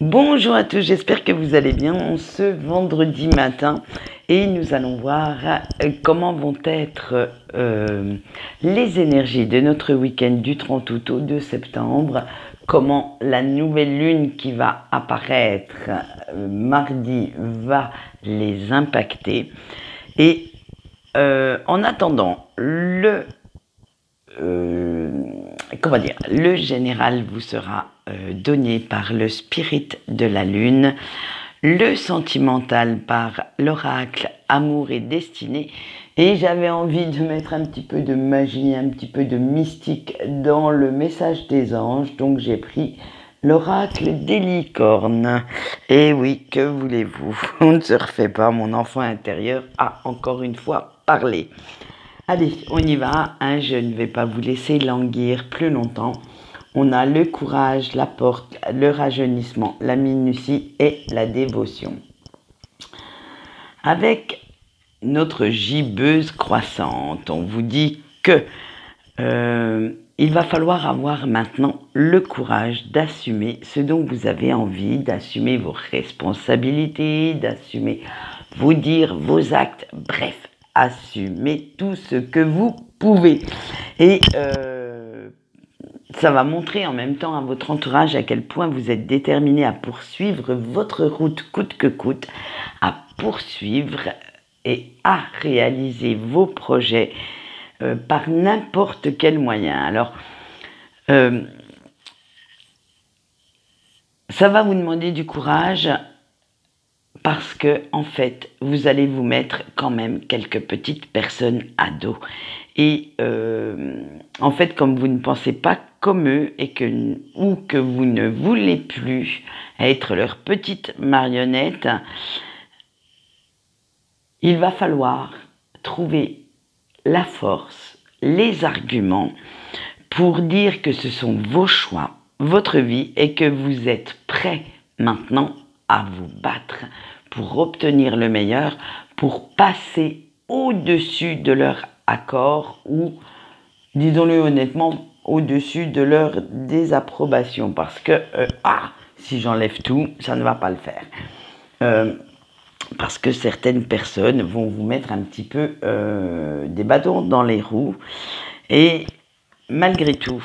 Bonjour à tous, j'espère que vous allez bien ce vendredi matin et nous allons voir comment vont être les énergies de notre week-end du 30 août au 2 septembre, comment la nouvelle lune qui va apparaître mardi va les impacter et en attendant le général vous sera donné par le spirit de la lune, le sentimental par l'oracle amour et destinée, et j'avais envie de mettre un petit peu de magie, un petit peu de mystique dans le message des anges, donc j'ai pris l'oracle des licornes. Et oui, que voulez-vous, on ne se refait pas, mon enfant intérieur a encore une fois parlé. Allez, on y va, hein, je ne vais pas vous laisser languir plus longtemps. On a le courage, la porte, le rajeunissement, la minutie et la dévotion. Avec notre gibbeuse croissante, on vous dit que il va falloir avoir maintenant le courage d'assumer ce dont vous avez envie, d'assumer vos responsabilités, d'assumer vos dires, vos actes, bref, assumez tout ce que vous pouvez. Et ça va montrer en même temps à votre entourage à quel point vous êtes déterminé à poursuivre votre route coûte que coûte, à poursuivre et à réaliser vos projets par n'importe quel moyen. Alors, ça va vous demander du courage parce que, en fait, vous allez vous mettre quand même quelques petites personnes à dos. Et en fait, comme vous ne pensez pas comme eux ou que vous ne voulez plus être leur petite marionnette, il va falloir trouver la force, les arguments pour dire que ce sont vos choix, votre vie et que vous êtes prêts maintenant à vous battre pour obtenir le meilleur, pour passer au-dessus de leur accord ou, disons-le honnêtement, au-dessus de leur désapprobation. Parce que, si j'enlève tout, ça ne va pas le faire. Parce que certaines personnes vont vous mettre un petit peu des bâtons dans les roues. Et malgré tout,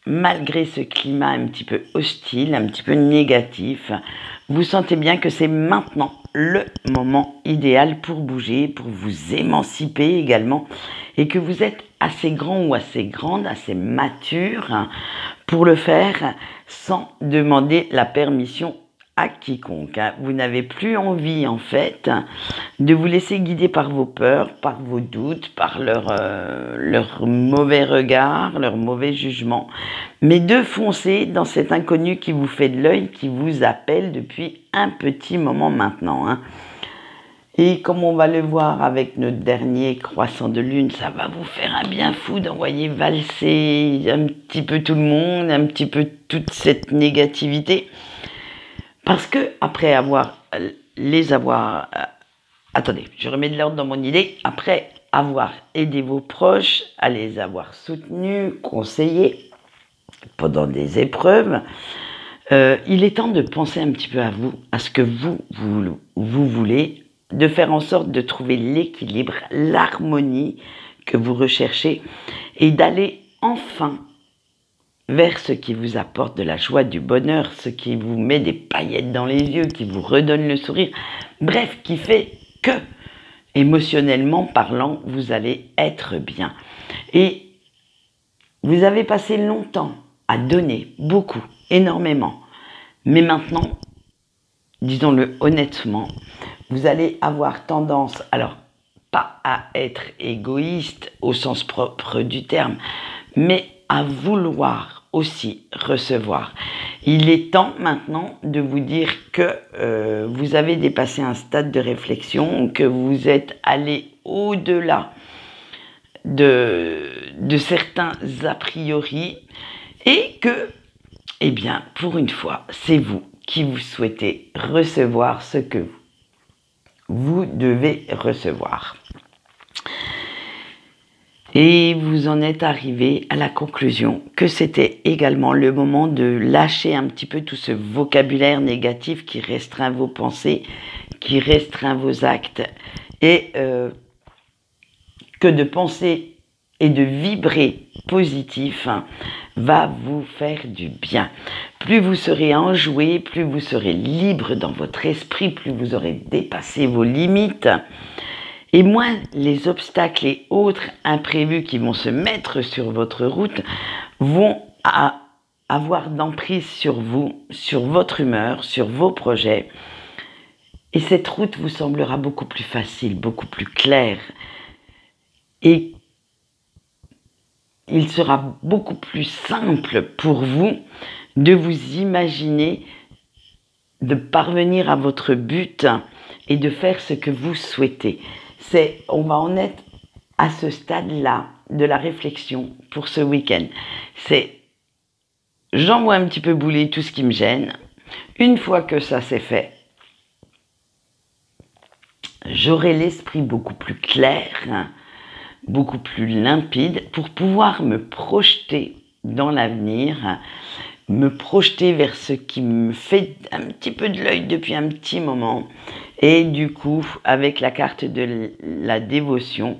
malgré ce climat un petit peu hostile, un petit peu négatif, vous sentez bien que c'est maintenant le moment idéal pour bouger, pour vous émanciper également, et que vous êtes assez grand ou assez grande, assez mature pour le faire sans demander la permission à quiconque. Vous n'avez plus envie en fait de vous laisser guider par vos peurs, par vos doutes, par leur mauvais regard, leur mauvais jugement, mais de foncer dans cet inconnu qui vous fait de l'œil, qui vous appelle depuis un petit moment maintenant. Et comme on va le voir avec notre dernier croissant de lune, ça va vous faire un bien fou d'envoyer valser un petit peu tout le monde, un petit peu toute cette négativité. Parce que après attendez, je remets de l'ordre dans mon idée. Après avoir aidé vos proches, à les avoir soutenus, conseillés pendant des épreuves, il est temps de penser un petit peu à vous, à ce que vous voulez, de faire en sorte de trouver l'équilibre, l'harmonie que vous recherchez et d'aller enfin vers ce qui vous apporte de la joie, du bonheur, ce qui vous met des paillettes dans les yeux, qui vous redonne le sourire, bref, qui fait que, émotionnellement parlant, vous allez être bien. Et vous avez passé longtemps à donner, beaucoup, énormément, mais maintenant, disons-le honnêtement, vous allez avoir tendance, alors, pas à être égoïste au sens propre du terme, mais à vouloir aussi recevoir. Il est temps maintenant de vous dire que vous avez dépassé un stade de réflexion, que vous êtes allé au-delà de certains a priori et que, eh bien, pour une fois, c'est vous qui vous souhaitez recevoir ce que vous devez recevoir. Et vous en êtes arrivé à la conclusion que c'était également le moment de lâcher un petit peu tout ce vocabulaire négatif qui restreint vos pensées, qui restreint vos actes, et que de penser et de vibrer positif va vous faire du bien. Plus vous serez enjoué, plus vous serez libre dans votre esprit, plus vous aurez dépassé vos limites, et moins les obstacles et autres imprévus qui vont se mettre sur votre route vont avoir d'emprise sur vous, sur votre humeur, sur vos projets. Et cette route vous semblera beaucoup plus facile, beaucoup plus claire. Et il sera beaucoup plus simple pour vous de vous imaginer, de parvenir à votre but et de faire ce que vous souhaitez. On va en être à ce stade-là de la réflexion pour ce week-end. J'envoie un petit peu bouler tout ce qui me gêne. Une fois que ça c'est fait, j'aurai l'esprit beaucoup plus clair, beaucoup plus limpide pour pouvoir me projeter dans l'avenir, me projeter vers ce qui me fait un petit peu de l'œil depuis un petit moment. Et du coup, avec la carte de la dévotion,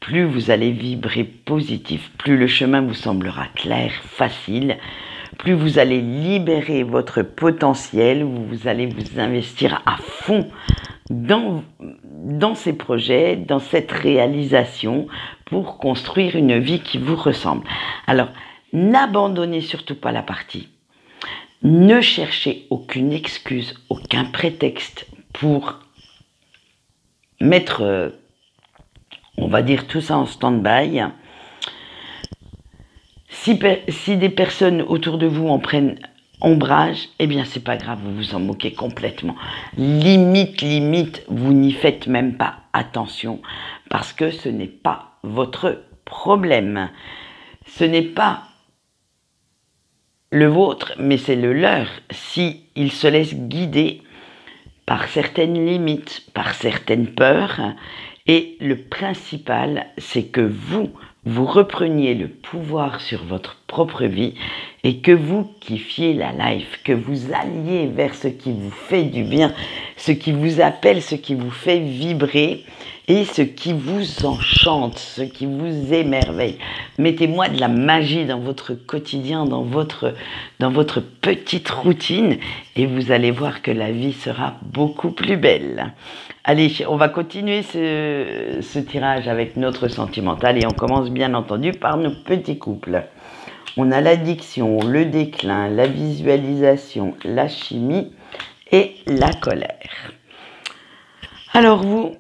plus vous allez vibrer positif, plus le chemin vous semblera clair, facile, plus vous allez libérer votre potentiel, vous allez vous investir à fond dans ces projets, dans cette réalisation pour construire une vie qui vous ressemble. Alors, n'abandonnez surtout pas la partie. Ne cherchez aucune excuse, aucun prétexte pour mettre, on va dire, tout ça en stand-by. Si des personnes autour de vous en prennent ombrage, eh bien c'est pas grave, vous vous en moquez complètement. Limite, vous n'y faites même pas attention parce que ce n'est pas votre problème. Ce n'est pas le vôtre, mais c'est le leur. Si ils se laissent guider par certaines limites, par certaines peurs, et le principal, c'est que vous repreniez le pouvoir sur votre propre vie et que vous kiffiez la life, que vous alliez vers ce qui vous fait du bien, ce qui vous appelle, ce qui vous fait vibrer et ce qui vous enchante, ce qui vous émerveille. Mettez-moi de la magie dans votre quotidien, dans votre petite routine et vous allez voir que la vie sera beaucoup plus belle. Allez, on va continuer ce tirage avec notre sentimental et on commence bien entendu par nos petits couples. On a l'addiction, le déclin, la visualisation, la chimie et la colère. Alors vous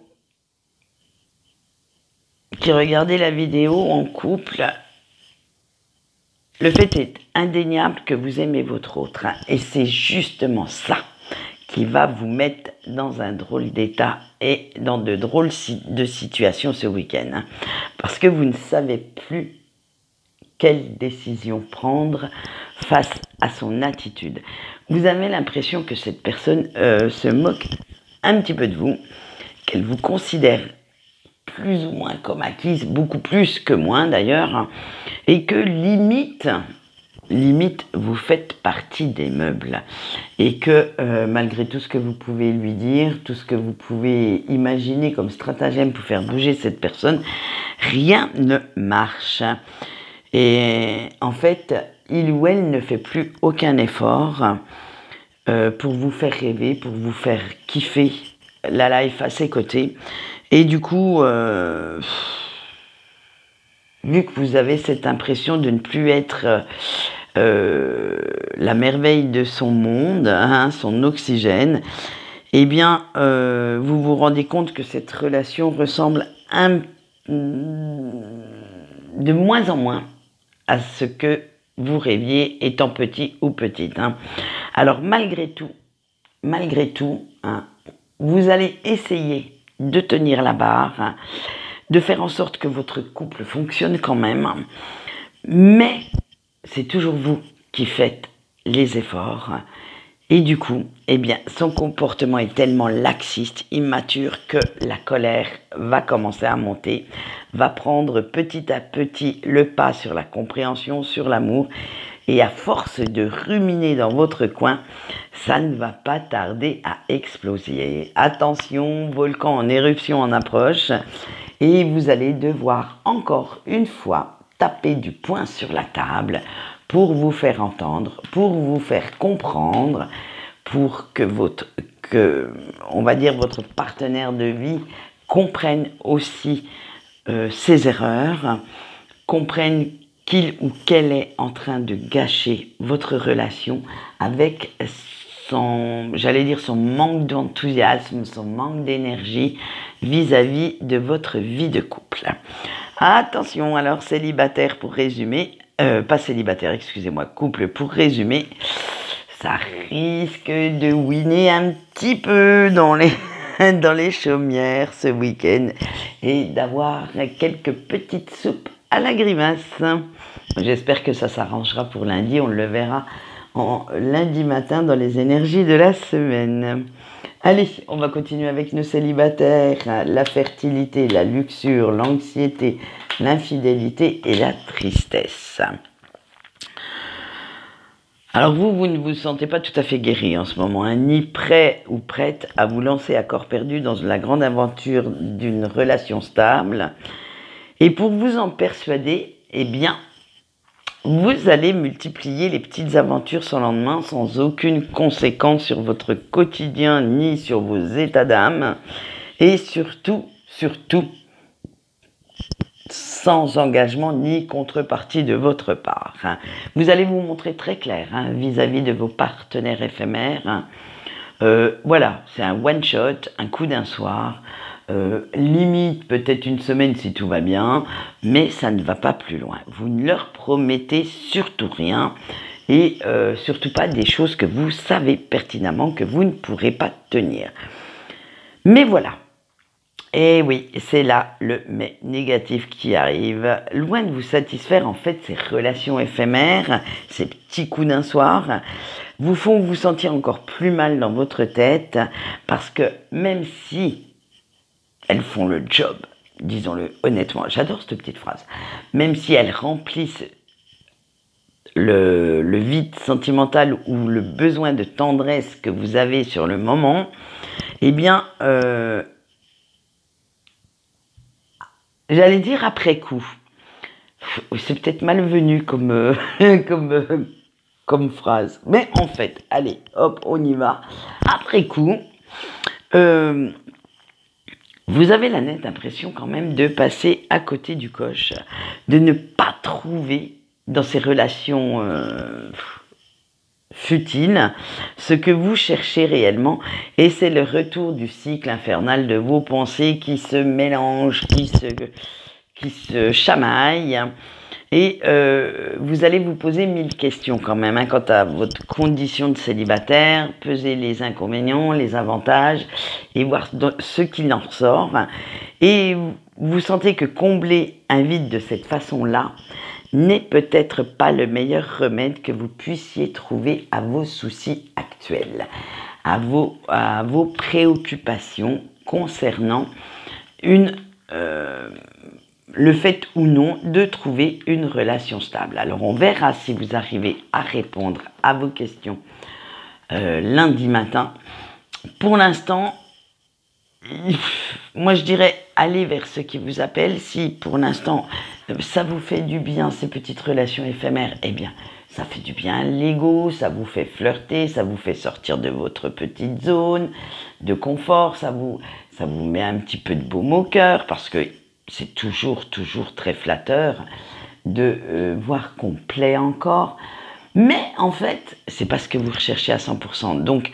qui regardez la vidéo en couple, le fait est indéniable que vous aimez votre autre et c'est justement ça qui va vous mettre dans un drôle d'état et dans de drôles de situations ce week-end. Parce que vous ne savez plus quelle décision prendre face à son attitude. Vous avez l'impression que cette personne se moque un petit peu de vous, qu'elle vous considère plus ou moins comme acquise, beaucoup plus que moins d'ailleurs, et que limite, vous faites partie des meubles et que malgré tout ce que vous pouvez lui dire, tout ce que vous pouvez imaginer comme stratagème pour faire bouger cette personne, rien ne marche. Et en fait, il ou elle ne fait plus aucun effort pour vous faire rêver, pour vous faire kiffer la life à ses côtés. Et du coup, vu que vous avez cette impression de ne plus être la merveille de son monde, son oxygène, eh bien, vous vous rendez compte que cette relation ressemble de moins en moins à ce que vous rêviez étant petit ou petite. Alors, malgré tout, vous allez essayer de tenir la barre, de faire en sorte que votre couple fonctionne quand même, mais c'est toujours vous qui faites les efforts Et du coup, eh bien, son comportement est tellement laxiste, immature, que la colère va commencer à monter, va prendre petit à petit le pas sur la compréhension, sur l'amour. Et à force de ruminer dans votre coin, ça ne va pas tarder à exploser. Attention, volcan en éruption en approche. Et vous allez devoir encore une fois taper du poing sur la table pour vous faire entendre, pour vous faire comprendre, pour que on va dire, votre partenaire de vie comprenne aussi ses erreurs, comprenne qu'il ou qu'elle est en train de gâcher votre relation avec j'allais dire, son manque d'enthousiasme, son manque d'énergie vis-à-vis de votre vie de couple. Attention, alors célibataire pour résumer, pas célibataire, excusez-moi, couple pour résumer, ça risque de winner un petit peu dans les chaumières ce week-end et d'avoir quelques petites soupes à la grimace. J'espère que ça s'arrangera pour lundi, on le verra en lundi matin dans les énergies de la semaine. Allez, on va continuer avec nos célibataires, la fertilité, la luxure, l'anxiété, l'infidélité et la tristesse. Alors vous ne vous sentez pas tout à fait guéri en ce moment, hein, ni prêt ou prête à vous lancer à corps perdu dans la grande aventure d'une relation stable. Et pour vous en persuader, eh bien, vous allez multiplier les petites aventures sans lendemain, sans aucune conséquence sur votre quotidien ni sur vos états d'âme. Et surtout, sans engagement ni contrepartie de votre part. Vous allez vous montrer très clair vis-à-vis de vos partenaires éphémères. Voilà, c'est un one-shot, un coup d'un soir. Limite peut-être une semaine si tout va bien, mais ça ne va pas plus loin. Vous ne leur promettez surtout rien et surtout pas des choses que vous savez pertinemment que vous ne pourrez pas tenir. Mais voilà, et oui, c'est là le mais négatif qui arrive. Loin de vous satisfaire, en fait, ces relations éphémères, ces petits coups d'un soir, vous font vous sentir encore plus mal dans votre tête parce que même si elles font le job, disons-le honnêtement, j'adore cette petite phrase, même si elles remplissent le vide sentimental ou le besoin de tendresse que vous avez sur le moment, eh bien, j'allais dire après coup. C'est peut-être malvenu comme phrase, mais en fait, allez, hop, on y va. Après coup, vous avez la nette impression quand même de passer à côté du coche, de ne pas trouver dans ces relations futiles ce que vous cherchez réellement, et c'est le retour du cycle infernal de vos pensées qui se mélangent, qui se chamaillent, et vous allez vous poser 1000 questions quand même quant à votre condition de célibataire, peser les inconvénients, les avantages et voir ce qu'il en ressort. Et vous sentez que combler un vide de cette façon-là n'est peut-être pas le meilleur remède que vous puissiez trouver à vos soucis actuels, à vos préoccupations concernant le fait ou non de trouver une relation stable. Alors on verra si vous arrivez à répondre à vos questions lundi matin. Pour l'instant, moi je dirais allez vers ce qui vous appelle. Si pour l'instant ça vous fait du bien ces petites relations éphémères, eh bien ça fait du bien à l'ego, ça vous fait flirter, ça vous fait sortir de votre petite zone de confort, ça vous met un petit peu de baume au cœur parce que c'est toujours très flatteur de voir qu'on plaît encore. Mais en fait, c'est pas ce que vous recherchez à 100%. Donc,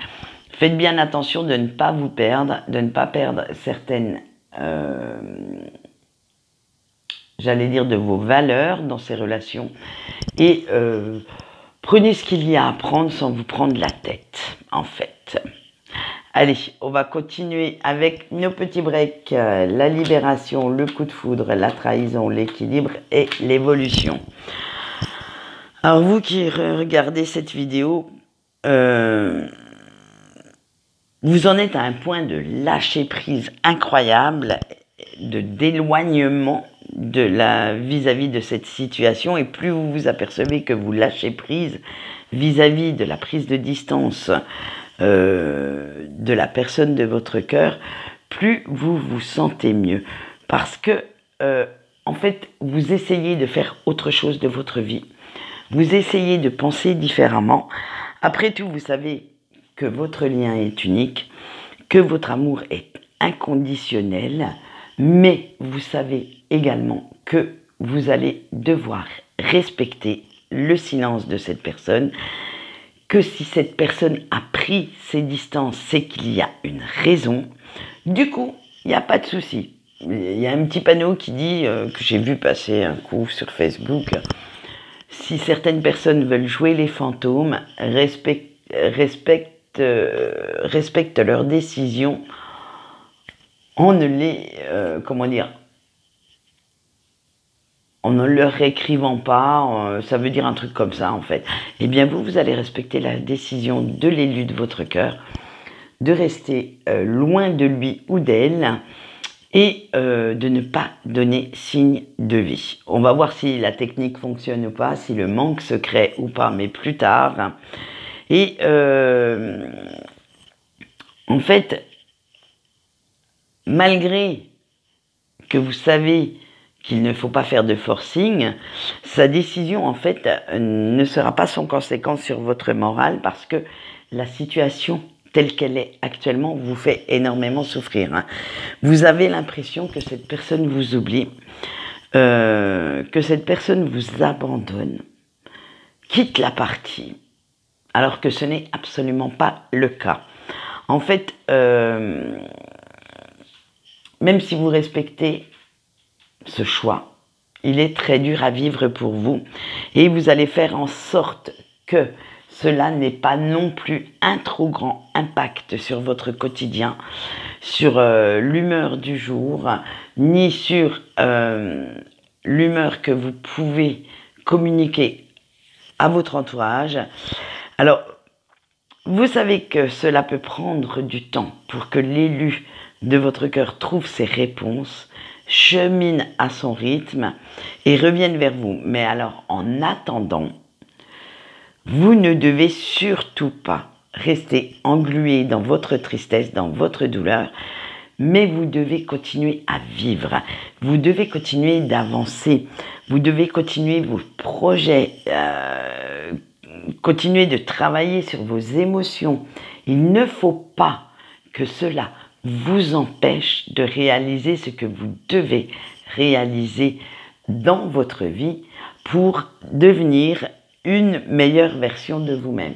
faites bien attention de ne pas vous perdre, de ne pas perdre certaines, j'allais dire, de vos valeurs dans ces relations. Et prenez ce qu'il y a à prendre sans vous prendre la tête, en fait. Allez, on va continuer avec nos petits breaks, la libération, le coup de foudre, la trahison, l'équilibre et l'évolution. Alors vous qui regardez cette vidéo, vous en êtes à un point de lâcher prise incroyable, d'éloignement vis-à-vis de cette situation, et plus vous vous apercevez que vous lâchez prise vis-à-vis de la prise de distance de la personne de votre cœur, plus vous vous sentez mieux. Parce que, en fait, vous essayez de faire autre chose de votre vie. Vous essayez de penser différemment. Après tout, vous savez que votre lien est unique, que votre amour est inconditionnel, mais vous savez également que vous allez devoir respecter le silence de cette personne, que si cette personne a pris ses distances, c'est qu'il y a une raison. Du coup, il n'y a pas de souci. Il y a un petit panneau qui dit, que j'ai vu passer un coup sur Facebook, si certaines personnes veulent jouer les fantômes, respecte leurs décisions en ne les, en ne leur écrivant pas, ça veut dire un truc comme ça en fait. Eh bien vous allez respecter la décision de l'élu de votre cœur, de rester loin de lui ou d'elle, et de ne pas donner signe de vie. On va voir si la technique fonctionne ou pas, si le manque se crée ou pas, mais plus tard. Et en fait, malgré que vous savez qu'il ne faut pas faire de forcing, sa décision en fait ne sera pas sans conséquence sur votre morale, parce que la situation telle qu'elle est actuellement vous fait énormément souffrir. Vous avez l'impression que cette personne vous oublie, que cette personne vous abandonne, quitte la partie, alors que ce n'est absolument pas le cas. En fait, même si vous respectez ce choix, il est très dur à vivre pour vous, et vous allez faire en sorte que cela n'ait pas non plus un trop grand impact sur votre quotidien, sur l'humeur du jour, ni sur l'humeur que vous pouvez communiquer à votre entourage. Alors, vous savez que cela peut prendre du temps pour que l'élu de votre cœur trouve ses réponses, chemine à son rythme et revienne vers vous. Mais alors, en attendant, vous ne devez surtout pas rester englué dans votre tristesse, dans votre douleur, mais vous devez continuer à vivre. Vous devez continuer d'avancer. Vous devez continuer vos projets, continuer de travailler sur vos émotions. Il ne faut pas que cela vous empêche de réaliser ce que vous devez réaliser dans votre vie pour devenir une meilleure version de vous-même.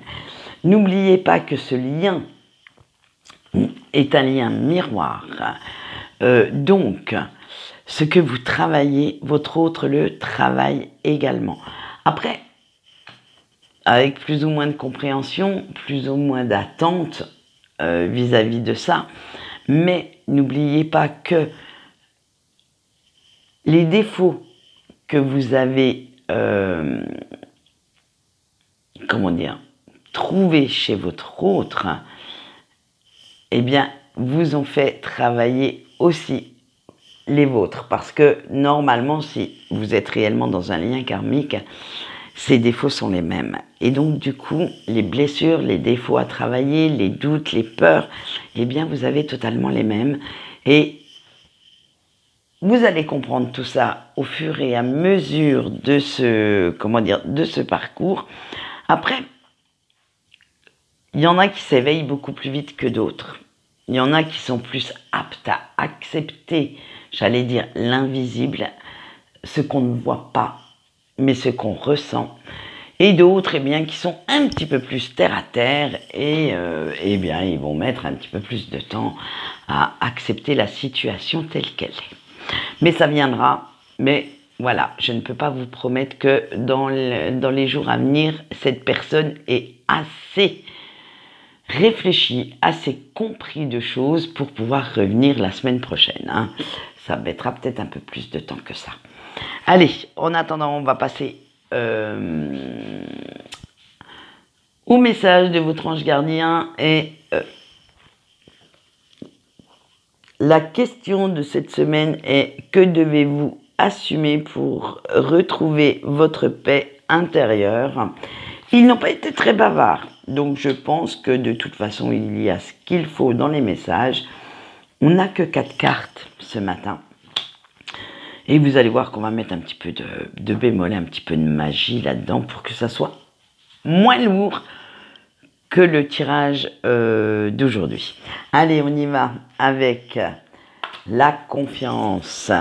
N'oubliez pas que ce lien est un lien miroir. Donc, ce que vous travaillez, votre autre le travaille également. Après, avec plus ou moins de compréhension, plus ou moins d'attente vis-à-vis de ça, mais n'oubliez pas que les défauts que vous avez trouvés chez votre autre, eh bien, vous ont fait travailler aussi les vôtres. Parce que normalement, si vous êtes réellement dans un lien karmique, ces défauts sont les mêmes. Et donc, du coup, les blessures, les défauts à travailler, les doutes, les peurs, eh bien, vous avez totalement les mêmes. Et vous allez comprendre tout ça au fur et à mesure de ce parcours. Après, il y en a qui s'éveillent beaucoup plus vite que d'autres. Il y en a qui sont plus aptes à accepter, j'allais dire, l'invisible, ce qu'on ne voit pas, mais ce qu'on ressent. Et d'autres, eh bien, qui sont un petit peu plus terre à terre et eh bien, ils vont mettre un petit peu plus de temps à accepter la situation telle qu'elle est. Mais ça viendra, mais voilà, je ne peux pas vous promettre que dans les jours à venir, cette personne est assez réfléchi, assez compris de choses pour pouvoir revenir la semaine prochaine. Ça mettra peut-être un peu plus de temps que ça. Allez, en attendant, on va passer au message de votre ange gardien et La question de cette semaine est: que devez-vous assumer pour retrouver votre paix intérieure? Ils n'ont pas été très bavards, donc je pense que de toute façon il y a ce qu'il faut dans les messages. On n'a que 4 cartes ce matin. Et vous allez voir qu'on va mettre un petit peu de bémol, un petit peu de magie là-dedans pour que ça soit moins lourd que le tirage d'aujourd'hui. Allez, on y va avec la confiance.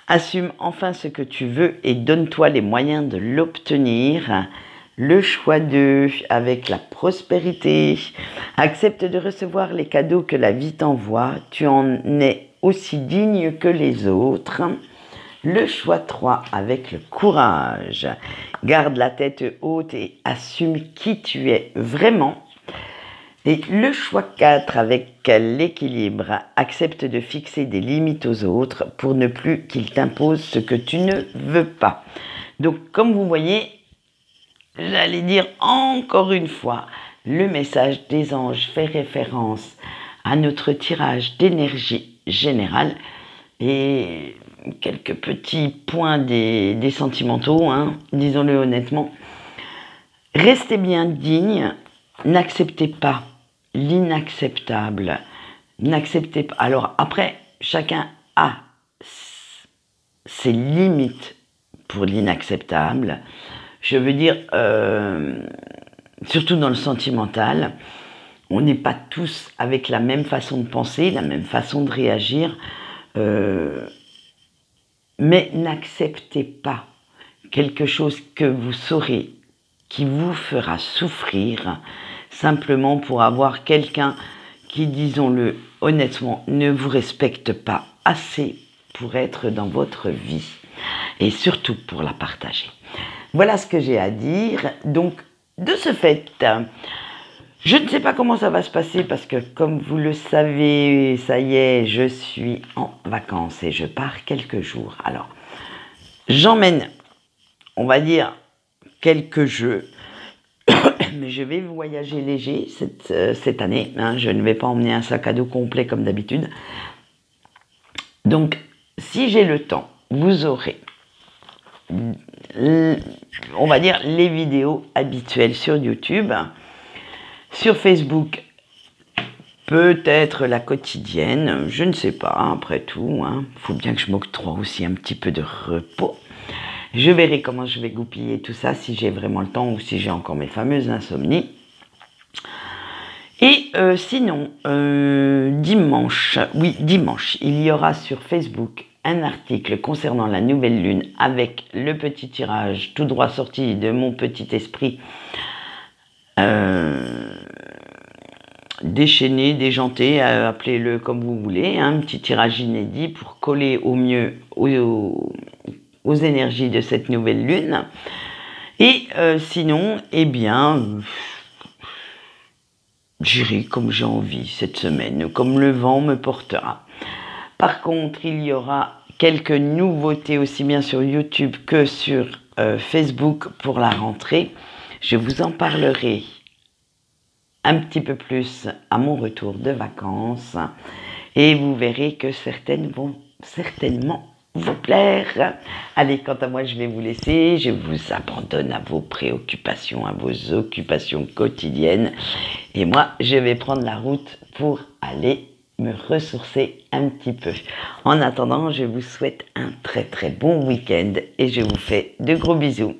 Assume enfin ce que tu veux et donne-toi les moyens de l'obtenir. Le choix 2 avec la prospérité. Accepte de recevoir les cadeaux que la vie t'envoie. Tu en es aussi digne que les autres. Le choix 3 avec le courage. Garde la tête haute et assume qui tu es vraiment. Et le choix 4 avec l'équilibre. Accepte de fixer des limites aux autres pour ne plus qu'ils t'imposent ce que tu ne veux pas. Donc comme vous voyez, j'allais dire encore une fois, le message des anges fait référence à notre tirage d'énergie générale et quelques petits points des sentimentaux, hein, disons-le honnêtement. Restez bien digne, n'acceptez pas l'inacceptable, n'acceptez pas. Alors après, chacun a ses limites pour l'inacceptable. Je veux dire, surtout dans le sentimental, on n'est pas tous avec la même façon de penser, la même façon de réagir, mais n'acceptez pas quelque chose que vous saurez qui vous fera souffrir, simplement pour avoir quelqu'un qui, disons-le honnêtement, ne vous respecte pas assez pour être dans votre vie, et surtout pour la partager. Voilà ce que j'ai à dire. Donc, de ce fait, je ne sais pas comment ça va se passer parce que, comme vous le savez, ça y est, je suis en vacances et je pars quelques jours. Alors, j'emmène, on va dire, quelques jeux, mais je vais voyager léger cette année. Hein, je ne vais pas emmener un sac à dos complet comme d'habitude. Donc, si j'ai le temps, vous aurez, on va dire, les vidéos habituelles sur YouTube. Sur Facebook, peut-être la quotidienne, je ne sais pas, après tout. Hein, faut bien que je m'octroie aussi un petit peu de repos. Je verrai comment je vais goupiller tout ça, si j'ai vraiment le temps ou si j'ai encore mes fameuses insomnies. Et sinon, dimanche, il y aura sur Facebook un article concernant la nouvelle lune avec le petit tirage tout droit sorti de mon petit esprit déchaîné, déjanté, appelez-le comme vous voulez, un petit tirage inédit pour coller au mieux aux énergies de cette nouvelle lune. Et sinon, eh bien, j'irai comme j'ai envie cette semaine, comme le vent me portera. Par contre, il y aura quelques nouveautés aussi bien sur YouTube que sur Facebook pour la rentrée. Je vous en parlerai un petit peu plus à mon retour de vacances et vous verrez que certaines vont certainement vous plaire. Allez, quant à moi, je vais vous laisser. Je vous abandonne à vos préoccupations, à vos occupations quotidiennes. Et moi, je vais prendre la route pour aller me ressourcer un petit peu. En attendant, je vous souhaite un très très bon week-end et je vous fais de gros bisous.